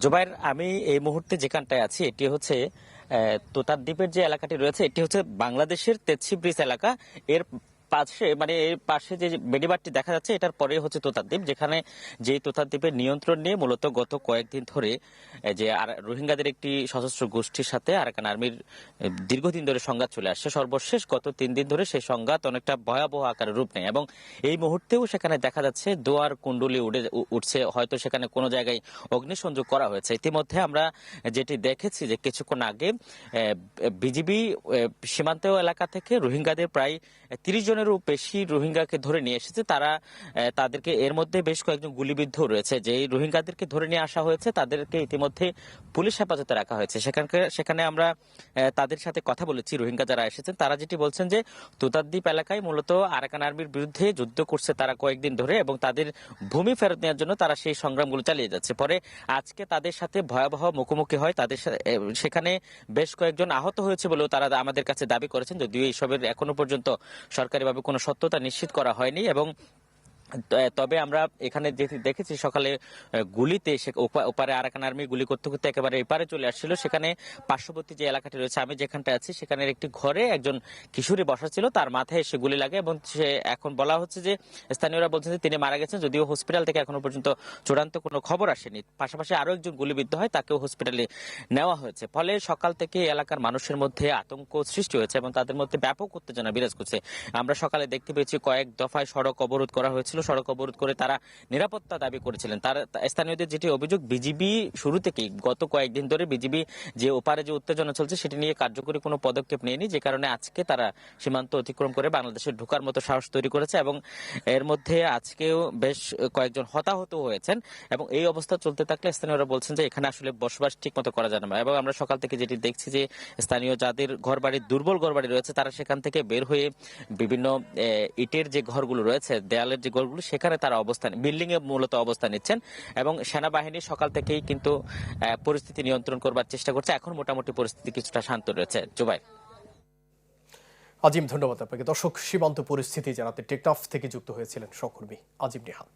জুবাইর, আমি এই মুহূর্তে যেখানটায় আছি এটি হচ্ছে তোতার দ্বীপের যে এলাকাটি রয়েছে এটি হচ্ছে বাংলাদেশের তেতসি ব্রিজ এলাকা। এর পাশে মানে এর পাশে যে বেড়িবাঁধটি দেখা যাচ্ছে এটার পরে হচ্ছে তোতার দ্বীপ, যেখানে যে তোতার দ্বীপের নিয়ন্ত্রণ নিয়ে মূলত গত কয়েকদিন ধরে যে রোহিঙ্গাদের একটি সশস্ত্র গোষ্ঠীর সাথে আরাকান আর্মির দীর্ঘদিন ধরে সংঘাত চলে আসছে। সর্বশেষ গত 3 দিন ধরে সেই সংঘাত অনেকটা ভয়াবহ আকারে রূপ নেয় এবং এই মুহূর্তেও সেখানে দেখা যাচ্ছে দোয়ার কুণ্ডলি উঠছে, হয়তো সেখানে কোনো জায়গায় অগ্নিসংযোগ করা হয়েছে। ইতিমধ্যে আমরা যেটি দেখেছি যে কিছুক্ষণ আগে বিজিবি সীমান্ত এলাকা থেকে রোহিঙ্গাদের প্রায় 30 জনেরও বেশি রোহিঙ্গাকে ধরে নিয়ে এসেছে। তাদেরকে এর মধ্যে বেশ কয়েকজন গুলিবিদ্ধ রয়েছে। যে রোহিঙ্গাদেরকে ধরে নিয়ে আসা হয়েছে তাদেরকে ইতিমধ্যে পুলিশ হেফাজতে রাখা হয়েছে। সেখানে আমরা তাদের সাথে কথা বলেছি। রোহিঙ্গা যারা এসেছেন তারা যেটি বলছেন যে তোতারদ্বীপ এলাকায় মূলত আরাকান আর্মির বিরুদ্ধে যুদ্ধ করছে তারা কয়েকদিন ধরে এবং তাদের ভূমি ফেরত নেওয়ার জন্য তারা সেই সংগ্রামগুলো চালিয়ে যাচ্ছে। পরে আজকে তাদের সাথে ভয়াবহ মুখোমুখি হয়। সেখানে বেশ কয়েকজন আহত হয়েছে বলেও তারা আমাদের কাছে দাবি করেছেন, যদিও এইসবের এখনো পর্যন্ত সরকারিভাবে কোনো সত্যতা নিশ্চিত করা হয়নি। এবং তবে আমরা এখানে দেখেছি সকালে গুলিতে ওপারে আরাকান আর্মি গুলি করতে করতে একেবারে এপারে চলে আসছিল। সেখানে পার্শ্ববর্তী যে এলাকাটি রয়েছে, আমি যেখানটা আছি সেখানের একটি ঘরে একজন কিশোরী বসা ছিল, তার মাথায় এসে গুলি লাগে এবং সে এখন বলা হচ্ছে যে স্থানীয়রা বলছেন যে তিনি মারা গেছেন, যদিও হসপিটাল থেকে এখনো পর্যন্ত চূড়ান্ত কোনো খবর আসেনি। পাশাপাশি আরো একজন গুলিবিদ্ধ হয়, তাকেও হসপিটালে নেওয়া হয়েছে। ফলে সকাল থেকে এলাকার মানুষের মধ্যে আতঙ্ক সৃষ্টি হয়েছে এবং তাদের মধ্যে ব্যাপক উত্তেজনা বিরাজ করছে। আমরা সকালে দেখতে পেয়েছি কয়েক দফায় সড়ক অবরোধ করা হয়েছিল। সড়ক অবরোধ করে তারা নিরাপত্তা দাবি করেছিলেন। তার স্থানীয়দের যেটি অভিযোগ, বিজিবি শুরু থেকেই গত কয়েকদিন ধরে বিজিবি যে ওপারে যে উত্তেজনা চলছে সেটি নিয়ে কার্যকরী কোনো পদক্ষেপ নেয়নি, যে কারণে আজকে তারা সীমান্ত অতিক্রম করে বাংলাদেশে ঢোকার মতো সাহস তৈরি করেছে এবং এর মধ্যে আজকেও বেশ কয়েকজন হতাহত হয়েছেন। এবং এই অবস্থা চলতে থাকলে স্থানীয়রা বলছেন যে এখানে আসলে বসবাস ঠিক মতো করা যাবে না। এবং আমরা সকাল থেকে যেটি দেখছি যে স্থানীয় যাদের ঘরবাড়ি দুর্বল ঘরবাড়ি রয়েছে তারা সেখান থেকে বের হয়ে বিভিন্ন ইটের যে ঘরগুলো রয়েছে, দেয়ালের যে ঘরগুলো, সেখানে তারা বিল্ডিং এ মূলত অবস্থান নিচ্ছেন। এবং সেনাবাহিনী সকাল থেকেই কিন্তু পরিস্থিতি নিয়ন্ত্রণ করবার চেষ্টা করছে। এখন মোটামুটি পরিস্থিতি কিছুটা শান্ত রয়েছে। জুবাইর। আজিম, ধন্যবাদ আপনাকে। দর্শক, সীমান্ত পরিস্থিতি জানাতে টেকনাফ থেকে যুক্ত হয়েছিলেন সহকর্মী আজিম নিহাদ।